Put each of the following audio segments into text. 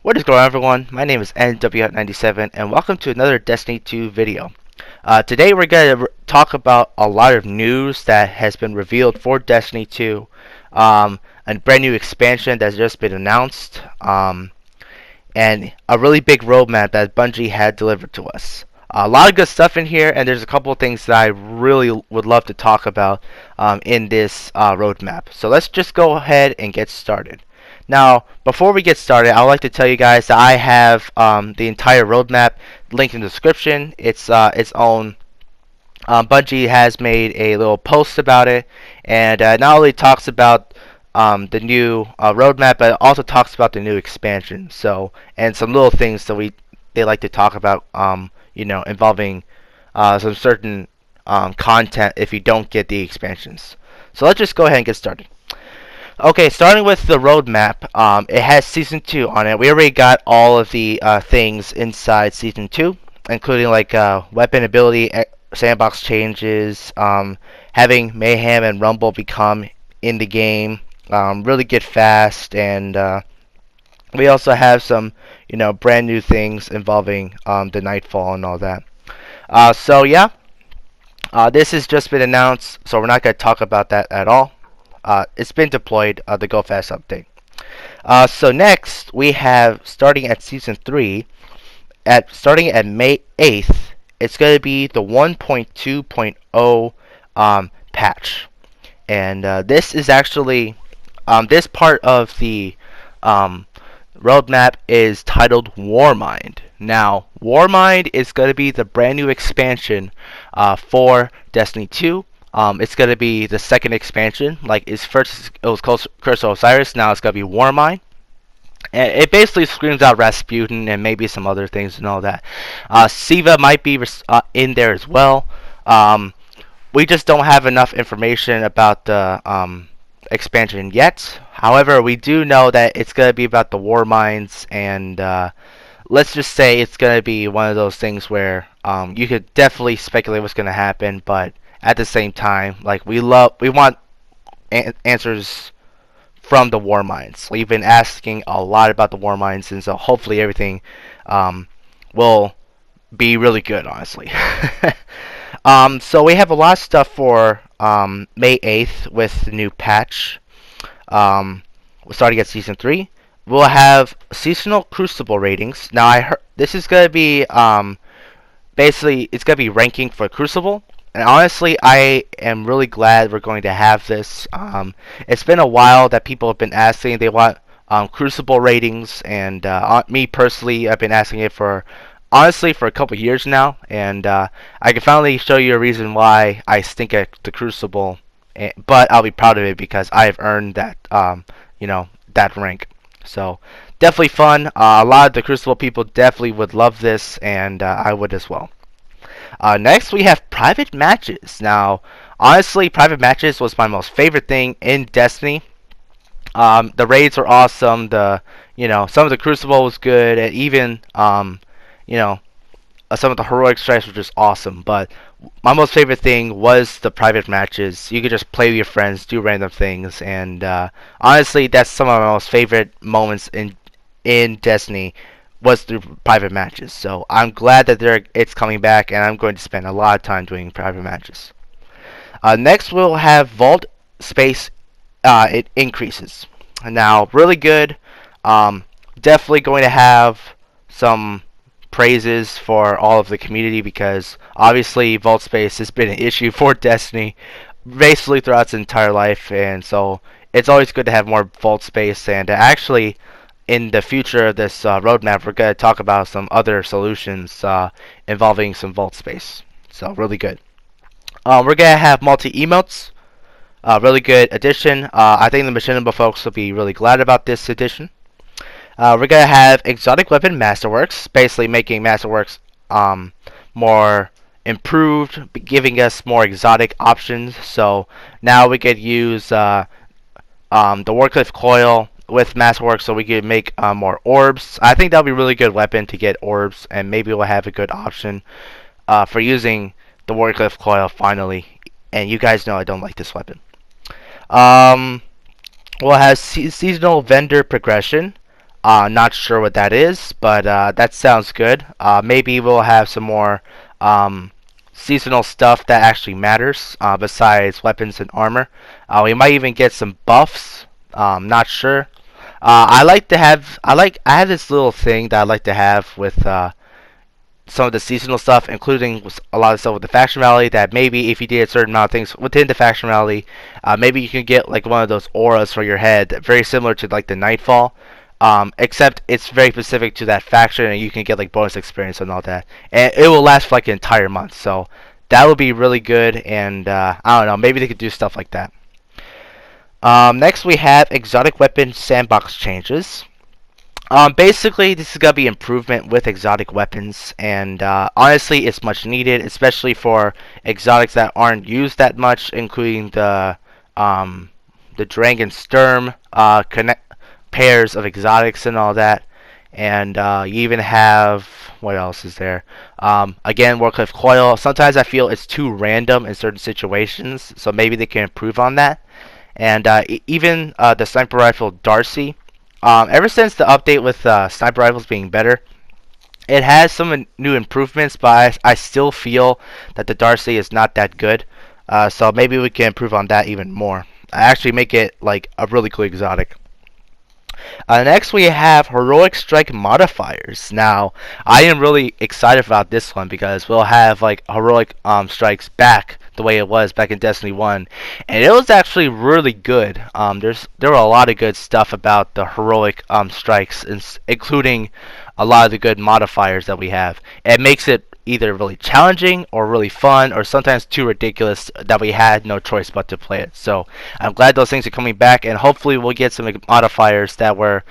What is going on, everyone? My name is NW97 and welcome to another Destiny 2 video. Today we're going to talk about a lot of news that has been revealed for Destiny 2, a brand new expansion that's just been announced, and a really big roadmap that Bungie had delivered to us. A lot of good stuff in here, and there's a couple of things that I really would love to talk about in this roadmap. So let's just go ahead and get started. Now, before we get started, I would like to tell you guys that I have the entire roadmap linked in the description. It's its own. Bungie has made a little post about it, and not only talks about the new roadmap, but it also talks about the new expansion. So, and some little things that they like to talk about, involving some certain content if you don't get the expansions. So let's just go ahead and get started. Okay, starting with the roadmap, it has Season 2 on it. We already got all of the things inside Season 2, including like weapon ability, sandbox changes, having Mayhem and Rumble become in the game, really get fast, and we also have some, brand new things involving the Nightfall and all that. So yeah, this has just been announced, so we're not going to talk about that at all. It's been deployed, the Go Fast update. So next, we have, starting at Season 3, starting at May 8th, it's going to be the 1.2.0 patch. And this is actually, this part of the roadmap is titled Warmind. Now, Warmind is going to be the brand new expansion for Destiny 2. It's going to be the second expansion. Like, first it was called Curse of Osiris, now it's going to be Warmind. And it basically screams out Rasputin and maybe some other things and all that. Siva might be in there as well. We just don't have enough information about the expansion yet. However, we do know that it's going to be about the Warminds, and let's just say it's going to be one of those things where you could definitely speculate what's going to happen, but at the same time, like, we want answers from the Warminds. We've been asking a lot about the Warminds, and so hopefully everything will be really good, honestly. So we have a lot of stuff for May 8th with the new patch. We're starting at Season 3. We'll have seasonal Crucible ratings. Now, I heard this is going to be basically, it's going to be ranking for Crucible. And honestly, I am really glad we're going to have this. It's been a while that people have been asking. They want Crucible ratings, and me personally, I've been asking it for, honestly, for a couple years now. And I can finally show you a reason why I stink at the Crucible. But I'll be proud of it because I have earned that, that rank. So definitely fun. A lot of the Crucible people definitely would love this, and I would as well. Next, we have private matches. Now, honestly, private matches was my most favorite thing in Destiny. The raids were awesome. Some of the Crucible was good, and even, some of the heroic strikes were just awesome. But my most favorite thing was the private matches. You could just play with your friends, do random things, and honestly, that's some of my most favorite moments in Destiny. Was through private matches. So I'm glad that it's coming back, and I'm going to spend a lot of time doing private matches. Next, we'll have vault space. It increases. Now, really good. Definitely going to have some praises for all of the community, because obviously vault space has been an issue for Destiny basically throughout its entire life, and so it's always good to have more vault space. And actually, in the future of this roadmap, we're going to talk about some other solutions involving some vault space. So really good. We're going to have multi-emotes. Really good addition. I think the Machinima folks will be really glad about this addition. We're going to have exotic weapon masterworks, basically making masterworks more improved, giving us more exotic options. So now we could use the Warcliffe coil with Masterwork, so we could make more orbs. I think that'll be a really good weapon to get orbs, and maybe we'll have a good option for using the Warcliffe coil finally. And you guys know I don't like this weapon. We'll have seasonal vendor progression. Not sure what that is, but that sounds good. Maybe we'll have some more um, seasonal stuff that actually matters besides weapons and armor. We might even get some buffs. Not sure. I like to have I have this little thing that I like to have with some of the seasonal stuff, including a lot of stuff with the faction rally. That maybe if you did a certain amount of things within the faction rally, maybe you can get like one of those auras for your head, very similar to like the Nightfall. Except it's very specific to that faction, and you can get like bonus experience and all that, and it will last for like an entire month. So that would be really good, and I don't know, maybe they could do stuff like that. Next, we have exotic weapon sandbox changes. Basically, this is gonna be improvement with exotic weapons, and honestly, it's much needed, especially for exotics that aren't used that much, including the Dragon Sturm connect pairs of exotics and all that. And you even have, what else is there? Again, Warcliffe Coil. Sometimes I feel it's too random in certain situations, so maybe they can improve on that. And even the sniper rifle Darcy. Ever since the update with sniper rifles being better, it has some new improvements, but I still feel that the Darcy is not that good. So maybe we can improve on that even more. Actually make it like a really cool exotic. Next, we have Heroic Strike modifiers. Now, I am really excited about this one because we'll have like Heroic Strikes back the way it was back in Destiny 1, and it was actually really good. There were a lot of good stuff about the Heroic Strikes, including a lot of the good modifiers that we have. It makes it either really challenging or really fun, or sometimes too ridiculous that we had no choice but to play it. So I'm glad those things are coming back, and hopefully we'll get some modifiers that were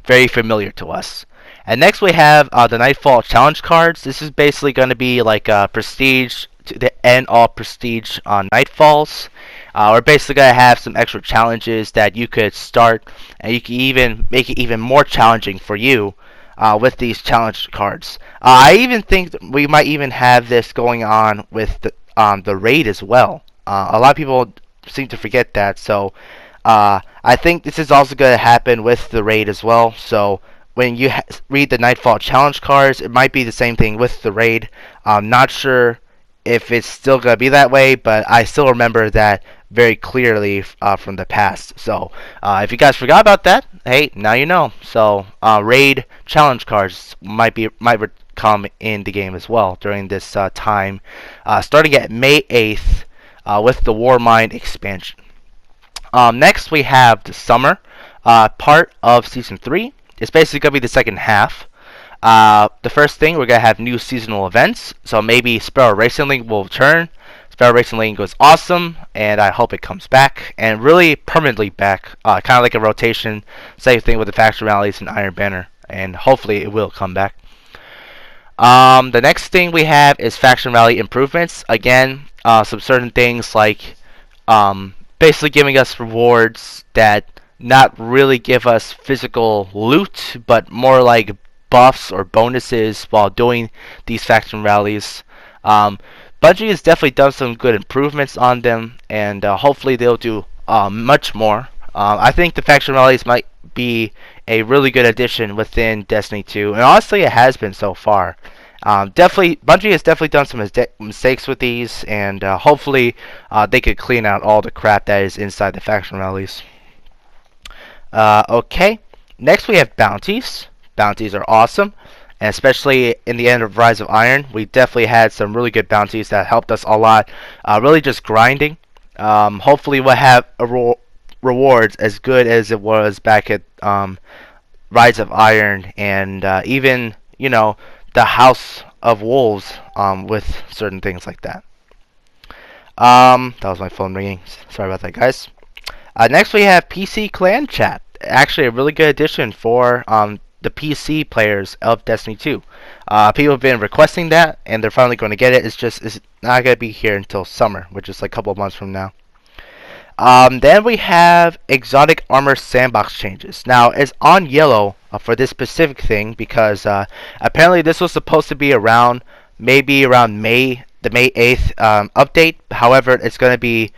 very familiar to us. And next we have the Nightfall challenge cards. This is basically going to be like prestige to the end all prestige on Nightfalls. We're basically going to have some extra challenges that you could start, and you can even make it even more challenging for you with these challenge cards. I even think that we might even have this going on with the raid as well. A lot of people seem to forget that, so I think this is also going to happen with the raid as well. So when you read the Nightfall challenge cards, it might be the same thing with the raid. I'm not sure if it's still going to be that way, but I still remember that very clearly from the past. So if you guys forgot about that, hey, now you know. So raid challenge cards might come in the game as well during this time, starting at May 8th with the Warmind expansion. Next we have the summer part of season 3. It's basically gonna be the second half. The first thing, we're gonna have new seasonal events. So maybe Sparrow Racing League will return. Sparrow Racing League was awesome, and I hope it comes back, and really permanently back, kind of like a rotation. Same thing with the faction rallies and Iron Banner, and hopefully it will come back. The next thing we have is faction rally improvements. Again, some certain things like basically giving us rewards that not really give us physical loot, but more like buffs or bonuses while doing these faction rallies. Bungie has definitely done some good improvements on them, and hopefully they'll do much more. I think the faction rallies might be a really good addition within Destiny 2, and honestly it has been so far. Definitely, Bungie has definitely done some mistakes with these, and hopefully they could clean out all the crap that is inside the faction rallies. Okay, next we have bounties. Bounties are awesome, and especially in the end of Rise of Iron, we definitely had some really good bounties that helped us a lot. Really just grinding. Hopefully we'll have rewards as good as it was back at Rise of Iron, and even, you know, the House of Wolves with certain things like that. That was my phone ringing. Sorry about that, guys. Next we have PC Clan Chat. Actually, a really good addition for the PC players of Destiny 2. People have been requesting that, and they're finally going to get it. It's not going to be here until summer, which is like a couple of months from now. Then we have exotic armor sandbox changes. Now, it's on yellow for this specific thing because apparently this was supposed to be around maybe around May, the May 8th update. However, it's going to be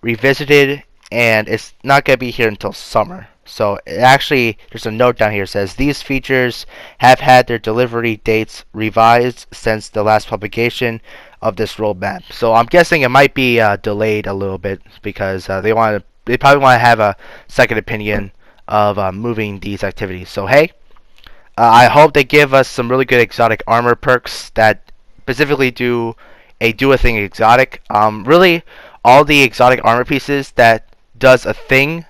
revisited, and it's not going to be here until summer. So actually, there's a note down here that says these features have had their delivery dates revised since the last publication of this roadmap. So I'm guessing it might be delayed a little bit because they probably want to have a second opinion of moving these activities. So hey, I hope they give us some really good exotic armor perks that specifically do a thing exotic. Really, all the exotic armor pieces that does a thing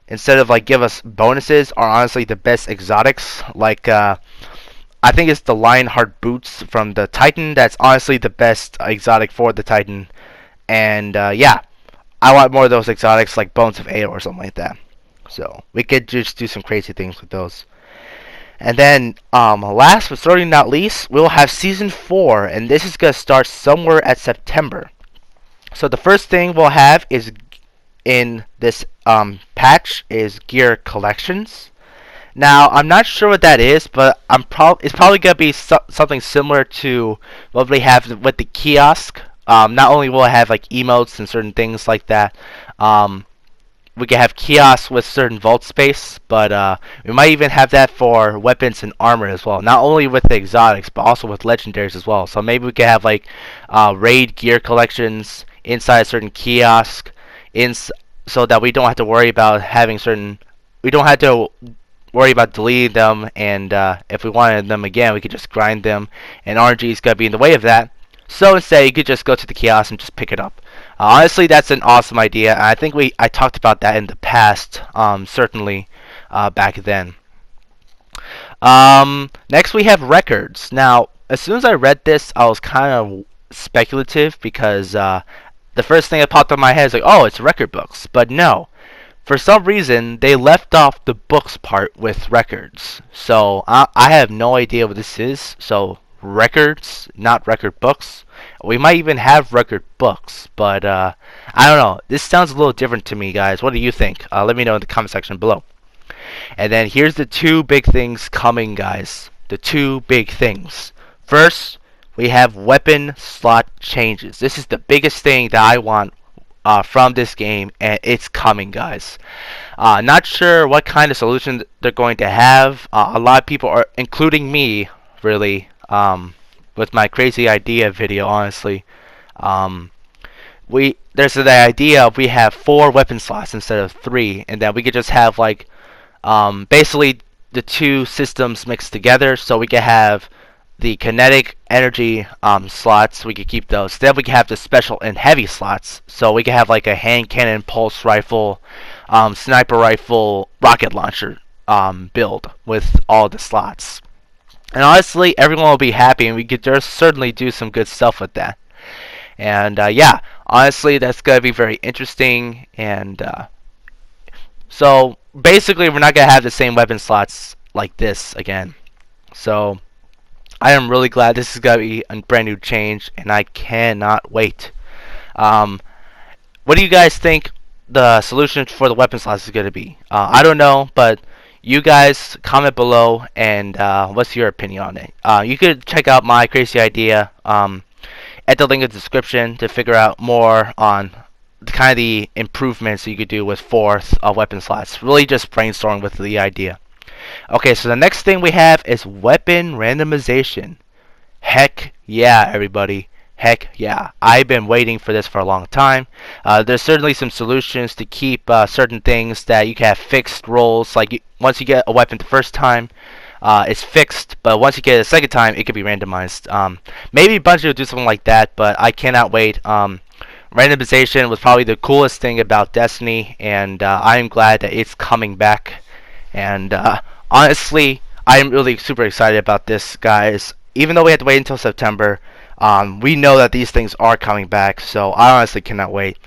instead of like give us bonuses are honestly the best exotics. Like I think it's the Lionheart boots from the Titan. That's honestly the best exotic for the Titan. And yeah, I want more of those exotics like Bones of Aeor or something like that. So we could just do some crazy things with those. And then last but certainly not least, we'll have season 4, and this is gonna start somewhere at September. So the first thing we'll have is in this patch is gear collections. Now I'm not sure what that is, but it's probably gonna be something similar to what we have with the kiosk. Not only will it have like emotes and certain things like that, we can have kiosks with certain vault space, but we might even have that for weapons and armor as well. Not only with the exotics, but also with legendaries as well. So maybe we could have like raid gear collections inside a certain kiosk, so that we don't have to worry about we don't have to worry about deleting them, and if we wanted them again, we could just grind them, and RNG is gonna be in the way of that. So instead, you could just go to the kiosk and just pick it up. Honestly, that's an awesome idea, and I think I talked about that in the past, certainly back then. Next, we have records. Now, as soon as I read this, I was kind of speculative because the first thing that popped up in my head is like, oh, it's record books. But no, for some reason, they left off the books part with records. So I have no idea what this is. So records, not record books. We might even have record books, but I don't know. This sounds a little different to me, guys. What do you think? Let me know in the comment section below. And then here's the two big things coming, guys. The two big things. First, we have weapon slot changes. This is the biggest thing that I want from this game, and it's coming, guys. Not sure what kind of solution they're going to have. A lot of people are, including me, really, with my crazy idea video, honestly. There's the idea of we have 4 weapon slots instead of 3, and that we could just have like basically the two systems mixed together, so we could have the kinetic energy slots. We could keep those. Then we could have the special and heavy slots, so we could have like a hand cannon, pulse rifle, sniper rifle, rocket launcher build with all the slots. And honestly, everyone will be happy, and we could just certainly do some good stuff with that. And yeah, honestly, that's gonna be very interesting. And so basically, we're not gonna have the same weapon slots like this again. So I am really glad this is gonna be a brand new change, and I cannot wait. What do you guys think the solution for the weapon slots is gonna be? I don't know, but you guys comment below, and what's your opinion on it? You could check out my crazy idea at the link in the description to figure out more on kind of the improvements you could do with 4th weapon slots. Really just brainstorming with the idea. Okay, so the next thing we have is weapon randomization. Heck yeah, everybody. Heck yeah. I've been waiting for this for a long time. There's certainly some solutions to keep certain things that you can have fixed rolls. Like once you get a weapon the first time, it's fixed, but once you get it a second time, it could be randomized. Maybe Bungie will do something like that, but I cannot wait. Randomization was probably the coolest thing about Destiny, and I am glad that it's coming back. And honestly, I am really super excited about this, guys. Even though we have to wait until September, we know that these things are coming back, so I honestly cannot wait.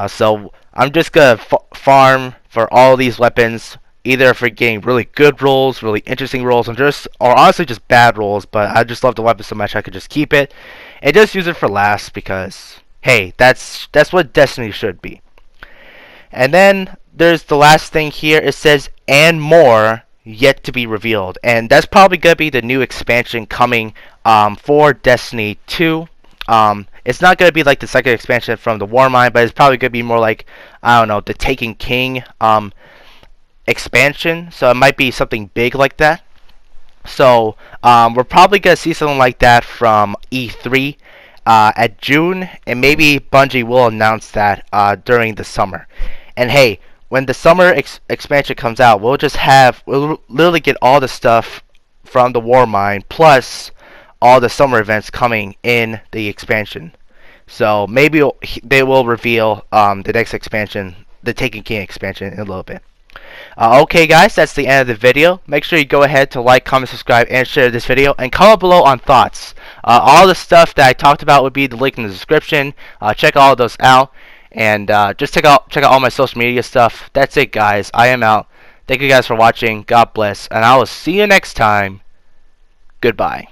So I'm just gonna farm for all these weapons, either for getting really good rolls, really interesting rolls, or honestly just bad rolls. But I just love the weapon so much I could just keep it and just use it for last, because hey, that's what Destiny should be. And then there's the last thing here. It says and more yet to be revealed, and that's probably gonna be the new expansion coming for Destiny 2. It's not gonna be like the second expansion from the Warmind, but it's probably gonna be more like, I don't know, the Taken King. expansion, so it might be something big like that. So we're probably gonna see something like that from E3 at June, and maybe Bungie will announce that during the summer. And hey, when the summer expansion comes out, we'll literally get all the stuff from the Warmind plus all the summer events coming in the expansion. So maybe they will reveal the next expansion, the Taken King expansion, in a little bit. Okay guys, that's the end of the video. Make sure you go ahead to like, comment, subscribe, and share this video, and comment below on thoughts. All the stuff that I talked about would be the link in the description. Check all of those out, and just check out all my social media stuff. That's it guys, I am out. Thank you guys for watching, God bless, and I will see you next time. Goodbye.